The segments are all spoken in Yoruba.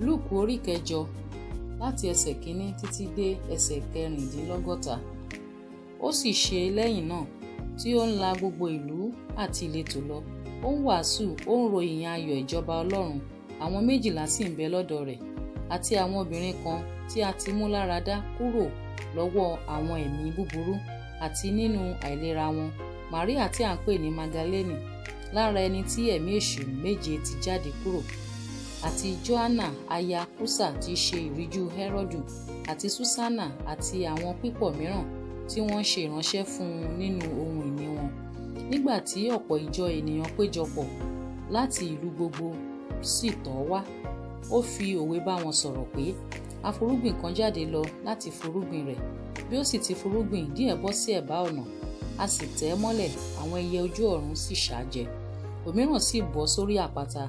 Lúùkù orí 8 láti ẹsẹ̀ 1 títí dé ẹsẹ̀ 64. Ó sì ṣe lẹ́yìn náà tí ó ń la gbogbo ìlú àti ìletò lọ, ó ń wàásù, ó ń ròyìn ayọ̀ ìjọba Ọlọ́run. Àwọn 12 sì ń bẹ lọ́dọ̀ rẹ̀, àti àwọn obìnrin kan tí a ti mú lára dá kúrò lọ́wọ́ àwọn ẹ̀mí búburú àti nínú àìlera wọn. Màríà tí à ń pè ní Magdalene, lára ẹni tí ẹ̀mí èṣù 7 ti jáde kúrò, àti Joanna aya Kúsà tí í ṣe ìríjú Hẹ́rọ́dù, àti Súsánà àti àwọn pípọ̀ mìíràn tí wọ́n ṣe ìránṣẹ́ fún un nínú ohun ìní wọn. Nígbà tí ọ̀pọ̀ ìjọ ènìyàn péjọpọ̀ láti ìlú gbogbo sì tọ̀ wá, ó fi òwe bá wọn sọ̀rọ̀ pé afúrúgbìn kan jáde lọ láti fúrúgbìn rẹ̀. Bí ó sì ti fúrúgbìn, díẹ̀ bọ́ sí ẹ̀bá ọ̀nà, a sì tẹ̀ ẹ́ mọ́lẹ̀, àwọn ẹyẹ ojú ọ̀run sì ṣà á jẹ. Òmíràn sì bọ́ sórí àpáta,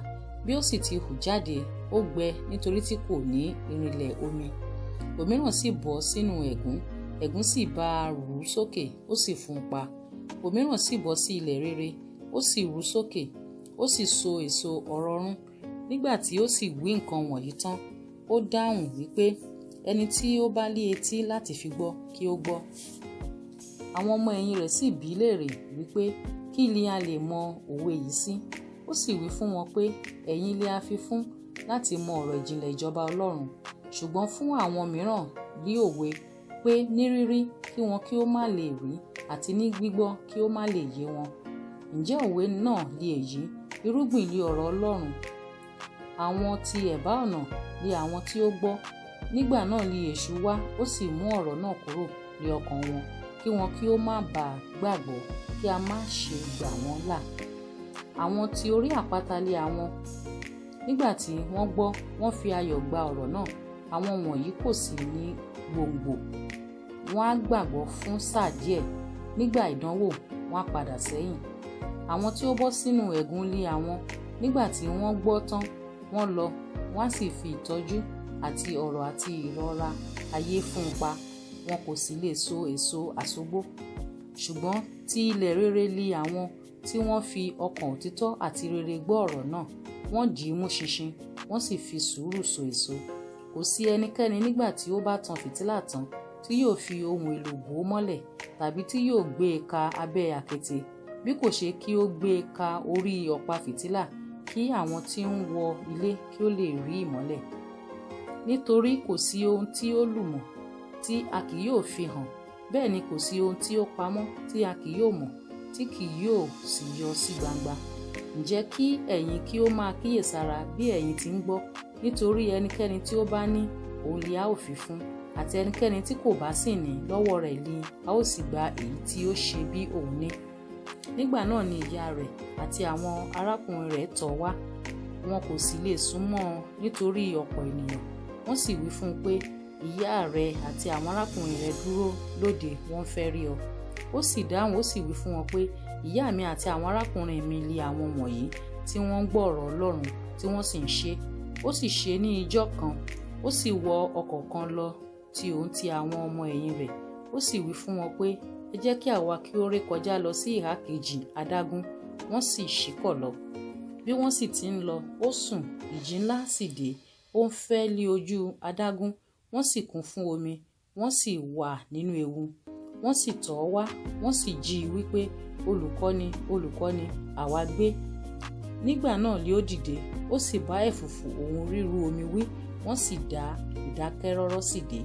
bí ó sì ti hù jáde, ó gbẹ nítorí tí kò ní ìrìnlẹ̀ omi. Òmíràn sì bọ́ sínú ẹ̀gún, ẹ̀gún sì bá a rú sókè, ó sì fún un pa. Òmíràn sì bọ́ sí ilẹ̀ rere, ó sì rú sókè, ó sì so èso ọ̀rọ̀ọ̀rún. Nígbà tí ó sì wí nǹkan wọ̀nyí tán, ó dáhùn wípé ẹni tí ó bá ní etí láti fi gbọ́ kí ó gbọ́. Àwọn ọmọ ẹ̀yìn rẹ̀ sì bi í léèrè wípé kí ni a lè mọ òwe yìí sí? Ó sì wí fún wọn pé ẹ̀yin lé a fi fún láti mọ ọ̀rọ̀ ìjìnlẹ̀ ìjọba Ọlọ́run, ṣùgbọ́n fún àwọn mìíràn ní òwe pé ní rírí kí wọn kí ó má lè rí, àti ní gbígbọ́ kí ó má lè yé wọn. Ǹjẹ́ òwe náà lé èyí? Irúgbìn lé ọ̀rọ̀ Ọlọ́run. Àwọn ti ẹ̀bá ọ̀nà lé àwọn tí ó gbọ́. Nígbà náà lé èṣù wá, ó sì mú ọ̀rọ̀ náà kúrò ní ọkàn wọn, kí wọn kí ó má bàa gbàgbọ́, kí a má ṣe gbà wọ́n là. Àwọn tí orí àpáta lé àwọn. Nígbà tí wọ́n gbọ́, wọ́n fi ayọ̀ gba ọ̀rọ̀ náà. Àwọn wọ̀nyí kò sì ní gbòǹgbò. Wọ́n á gbàgbọ́ fún sáà díẹ̀. Nígbà ìdánwò, wọ́n á padà sẹ́yìn. Àwọn tí ó bọ́ sínú ẹ̀gún lé àwọn. Nígbà tí wọ́n gbọ́ tán, wọ́n lọ, wọ́n á sì fi ìtọ́jú àti ọ̀rọ̀ àti ìrora ayé fún un pa. Wọn kò sì lè so èso àsógbó. Ṣùgbọ́n tí ilẹ̀ rere lé àwọn tí wọ́n fi ọkàn òtítọ́ àti rere gbọ́ ọ̀rọ̀ náà, wọ́n dì í mú ṣinṣin, wọ́n sì fi sùúrù so èso. Kò sí ẹnikẹ́ni nígbà tí ó bá tan fìtílà tán tí yóò fi ohun èlò bò ó mọ́lẹ̀, tàbí tí yóò gbé e ka abẹ́ àkéte, bí kò ṣe kí ó gbé e ka orí ọ̀pá fìtílà, kí àwọn tí ń wọ ilé kí ó lè rí ìmọ́lẹ̀. Nítorí kò sí ohun tí ó lùmọ̀ tí a kì yóò fi hàn, bẹ́ẹ̀ ni kò sí ohun tí ó pamọ́ tí a kì yóò mọ̀, tí kì yóò sì yọ sí gbangba. Ǹjẹ́ kí ẹ̀yin kí ó máa kíyèsára bí ẹ̀yin ti ń gbọ́, nítorí ẹnikẹ́ni tí ó bá ní, òun lé a ó fi fún, àti ẹnikẹ́ni tí kò bá sì ní, lọ́wọ́ rẹ̀ lé a ó sì gba èyí tí ó ṣe bí òun ní. Nígbà náà ni ìyá rẹ̀ àti àwọn arákùnrin rẹ̀ tọ̀ wá, wọn kò sì lè súnmọ́ ọn nítorí ọ̀pọ̀ ènìyàn. Wọ́n sì wí fún un pé ìyá rẹ̀ àti àwọn arákùnrin rẹ̀ dúró lóde, wọ́n fẹ́ rí ọ. Ó sì dáhùn, ó sì wí fún wọn pé ìyá mi àti àwọn arákùnrin mi lé àwọn wọ̀nyí tí wọ́n ń gbọ́ ọ̀rọ̀ Ọlọ́run tí wọ́n sì ń ṣe. Ó sì ṣe ní ijọ́ kan, ó sì wọ ọkọ̀ kan lọ tí òun ti àwọn ọmọ ẹ̀yìn rẹ̀. Ó sì wí fún wọn pé ẹ jẹ́ kí àwa kí ó ré kọjá lọ sí ìhà kejì adágún. Wọ́n sì ṣíkọ̀ lọ. Bí wọ́n sì ti ń lọ, ó sùn, ìjì ńlá sì dé, ó ń fẹ́ lé ojú adágún, wọ́n sì kún fún omi, wọ́n sì wà nínú ewu. Wọ́n sì tọ̀ ọ́ wá, wọ́n sì jí i wípé olùkọ́ni, olùkọ́ni, àwa gbé. Nígbà náà lé ó dìde, ó sì bá ẹ̀fùfù òun ríru omi wí, wọ́n sì dá ìdákẹ́rọ́rọ́ sì dé.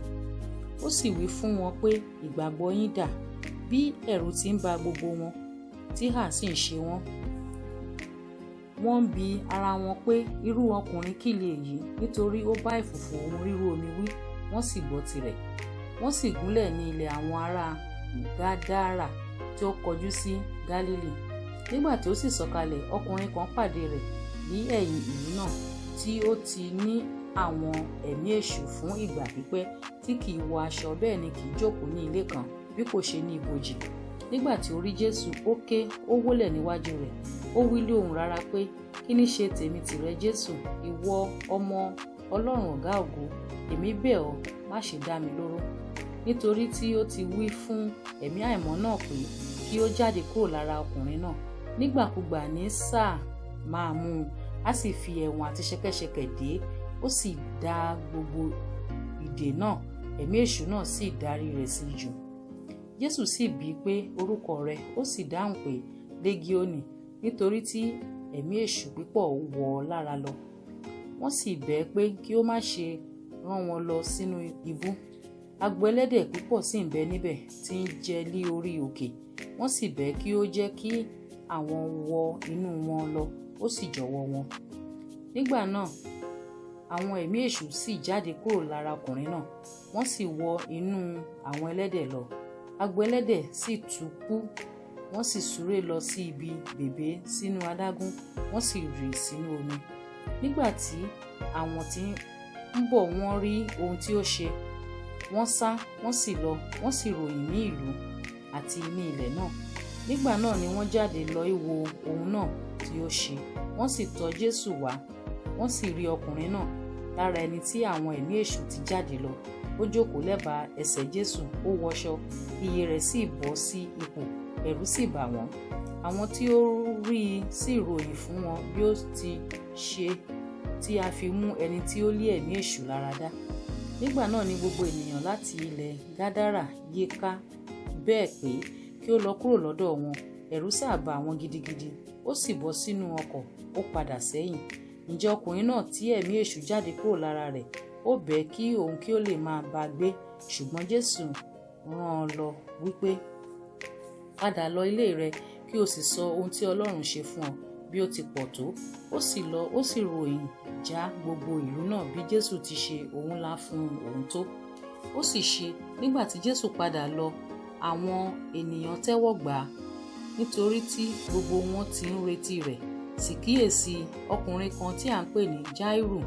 Ó sì wí fún wọn pé ìgbàgbọ́ yín dà? Bí ẹ̀rù ti ń ba gbogbo wọn, tí hà sì ń ṣe wọ́n. Wọ́n ń bi ara wọn pé irú ọkùnrin kí lè yìí, nítorí ó bá ẹ̀fùfù òun ríru omi wí, wọ́n sì gbọ́ tirẹ̀. Wọ́n sì gúnlẹ̀ ní ilẹ̀ àwọn ará Gádárà tí ó kọjú sí Gálílì. Nígbà tí ó sì sọ̀kalẹ̀, ọkùnrin kan pàdé rẹ̀ ní ẹ̀yìn ìlú náà, tí ó ti ní àwọn ẹ̀mí èṣù fún ìgbà pípẹ́, tí kì í wọ aṣọ, bẹ́ẹ̀ ni kì í jókòó ní ilé kan, bí kò ṣe ní ibojì. Nígbà tí ó rí Jésù, ó ké, ó wólẹ̀ níwájú rẹ̀, ó wí lé ohùn rárá pé kí ní ṣe tèmi tìrẹ Jésù, ìwọ ọmọ Ọlọ́run ọ̀gá ògo, èmi bẹ̀ ọ́, má ṣe dá mi lóró. Nítorí tí ó ti wí fún ẹ̀mí àìmọ́ náà pé kí ó jáde kúrò lára ọkùnrin náà. Nígbàkúgbà ní sáà máa mú un, á sì fi ẹ̀wọ̀n àti ṣẹ̀kẹ̀ṣẹ̀kẹ̀ dé, ó sì dá gbogbo ìdè náà, ẹ̀mí èṣù náà sì darí rẹ̀ sí jù. Jésù sì bi pé orúkọ rẹ̀, ó sì dáhùn pé Légiónì, nítorí tí ẹ̀mí èṣù pípọ̀ wọ̀ ọ́ lára lọ. Wọ́n sì bẹ̀ ẹ́ pé kí ó má ṣe rán wọn lọ sínú ibú. Agbo ẹlẹ́dẹ̀ púpọ̀ sì ń bẹ níbẹ̀ tí ń jẹ lí orí òkè. Wọ́n sì bẹ̀ ẹ́ kí ó jẹ́ kí àwọn wọ inú wọn lọ, ó sì jọ̀wọ́ wọn. Nígbà náà àwọn ẹ̀mí èṣù sì jáde kúrò lára ọkùnrin náà, wọ́n sì wọ inú àwọn ẹlẹ́dẹ̀ lọ. Agbo ẹlẹ́dẹ̀ sì túkú, wọ́n sì súré lọ sí ibi bèbè sínú adágún, wọ́n sì rì sínú omi. Nígbà tí àwọn tí ń bọ̀ wọ́n rí ohun tí ó ṣe, wọ́n sá, wọ́n sì lọ, wọ́n sì ròyìn ní ìlú àti ní ilẹ̀ náà. Nígbà náà ni wọ́n jáde lọ wo ohun náà tí ó ṣe, wọ́n sì tọ̀ Jésù wá, wọ́n sì rí ọkùnrin náà lára ẹni tí àwọn ẹ̀mí èṣù ti jáde lọ. Ó jókòó lẹ́bàá ẹsẹ̀ Jésù, ó wọṣọ, ìyẹ́ rẹ̀ sì bọ́ sí ipò, ẹ̀rù sì bà wọ́n. Àwọn tí ó rí i sì ròyìn fún wọn bí ó ti ṣe tí a fi mú ẹni tí ó lé ẹ̀mí èṣù lára dá. Nígbà náà ni gbogbo ènìyàn láti ilẹ̀ Gádárà yí ká bẹ́ẹ̀ pé kí ó lọ kúrò lọ́dọ̀ wọn. Ẹ̀rù sì bà wọ́n gidigidi. Ó sì bọ́ sínú ọkọ̀, ó padà sẹ́yìn. Ǹjẹ́ ọkùnrin náà tí ẹ̀mí èṣù jáde kúrò lára rẹ̀, ó bẹ̀ ẹ́ kí òun kí ó lè máa bá a gbé. Ṣùgbọ́n Jésù rán an lọ wípé, padà lọ ilé rẹ kí o sì sọ ohun tí Ọlọ́run ṣe fún ọ bí ó ti pọ̀ tó. Ó sì lọ, ó sì ròyìn já gbogbo ìlú náà bí Jésù ti ṣe ohun ńlá fún òun tó. Ó sì ṣe, nígbà tí Jésù padà lọ, àwọn ènìyàn tẹ́wọ́ gbà á, nítorí tí gbogbo wọn ti ń retí rẹ̀. Sì kíyèsí, ọkùnrin kan tí à ń pè ní Jáírù,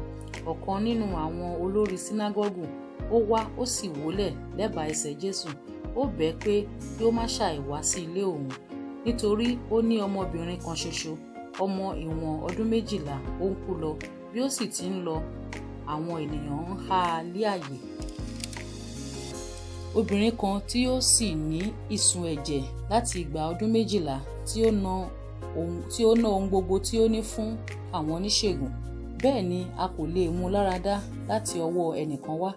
ọ̀kan nínú àwọn olórí sínágọ́gù, ó wá, ó sì wólẹ̀ lẹ́bàá ẹsẹ̀ Jésù. Ó bẹ̀ ẹ́ pé kí ó má ṣàì wá sí ilé òun, nítorí ó ní ọmọbìnrin kan ṣoṣo, ọmọ ìwọ̀n ọdún 12, ó ń kú lọ. Bí ó sì ti ń lọ, àwọn ènìyàn ń há a lé àyè. Obìnrin kan tí ó sì ní ìsun ẹ̀jẹ̀ láti ìgbà ọdún 12, tí ó ná ohun gbogbo tí ó ní fún àwọn oníṣègùn, bẹ́ẹ̀ ni a kò lè mú lára dá láti ọwọ́ ẹnìkan wá.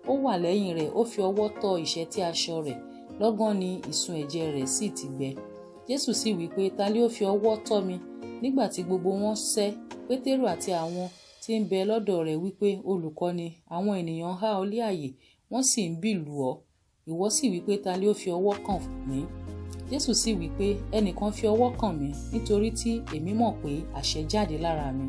Ó wà lẹ́yìn rẹ̀, ó fi ọwọ́ tọ́ ìṣẹ́tí aṣọ rẹ̀, lọ́gán ni ìsun ẹ̀jẹ̀ rẹ̀ sì ti gbẹ. Jésù sì wí pé, ta ló fi ọwọ́ tọ́ mi? Nígbà tí gbogbo wọn sẹ́, Pétérù àti àwọn tí ń bẹ lọ́dọ̀ rẹ̀ wí pé, Olùkọ́ni, àwọn ènìyàn há ọ lé àyè, wọ́n sì ń bì lù ọ́. Ìwọ sì wí pé, ta ló fi ọwọ́ kàn mí? Jésù sì wí pé, ẹnìkan fi ọwọ́ kàn mí, nítorí tí èmi mọ̀ pé àṣẹ jáde lára mi.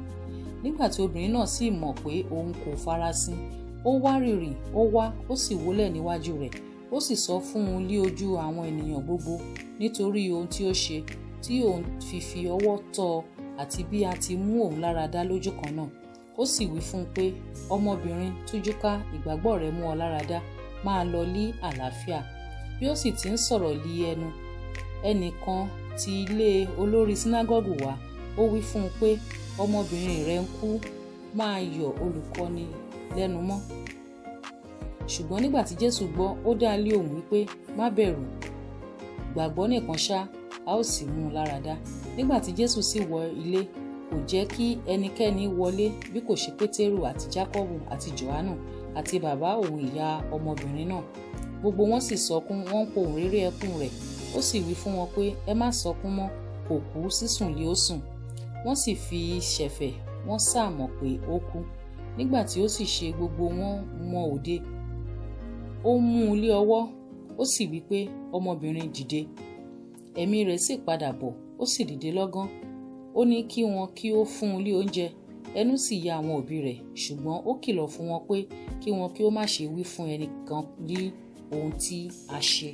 Nígbà tí obìnrin náà sì mọ̀ pé òun kò farasin, ó wárìrì, ó wá, ó sì wólẹ̀ níwájú rẹ̀. Ó sì sọ fún un lí ojú àwọn ènìyàn gbogbo nítorí ohun tí ó ṣe, tí òun fi ọwọ́ tọ́ ọ àti bí a ti mú òun lára dá lójú kan náà. Ó sì wí fún un pé, ọmọbìnrin, tújú ká, ìgbàgbọ́ rẹ mú ọ lára dá, máa lọ ní àlàáfíà. Bí ó sì ti ń sọ̀rọ̀ lí ẹnu, ẹnìkan ti ilé olórí sínágọ́gù wá, ó wí fún un pé, ọmọbìnrin rẹ ń kú, máa yọ̀ Olùkọ́ni lẹ́nu mọ́. Ṣùgbọ́n nígbà tí Jésù gbọ́, ó dá lé òun wípé, má bẹ̀rù, gbàgbọ́ nìkan ṣá, a ó sì mú un lára dá. Nígbà tí Jésù sì wọ ilé, kò jẹ́ kí ẹnikẹ́ni wọlé bí kò ṣe Pétérù àti Jákọ́bù àti Jòhánù àti bàbá òun ìyá ọmọbìnrin náà. Gbogbo wọn sì sọkún, wọ́n ń pohùn réré ẹkún rẹ̀. Ó sì wí fún wọn pé, ẹ má sọkún mọ́, kò kú, sísùn lé ó sùn. Wọ́n sì fi ṣẹ̀fẹ̀, wọ́n sá mọ̀ pé ó kú. Nígbà tí ó sì ṣe, gbogbo wọn mọ òde. Ó mú un lé ọwọ́, ó sì wí pé, ọmọbìnrin, dìde. Ẹ̀mí rẹ̀ sì padà bọ̀, ó sì dìde lọ́gán. Ó ní kí wọn kí ó fún un lé oúnjẹ. Ẹnu sì ya àwọn òbí rẹ̀, ṣùgbọ́n ó kìlọ̀ fún wọn pé kí wọn kí ó má ṣe wí fún ẹnìkan ní ohun tí a ṣe.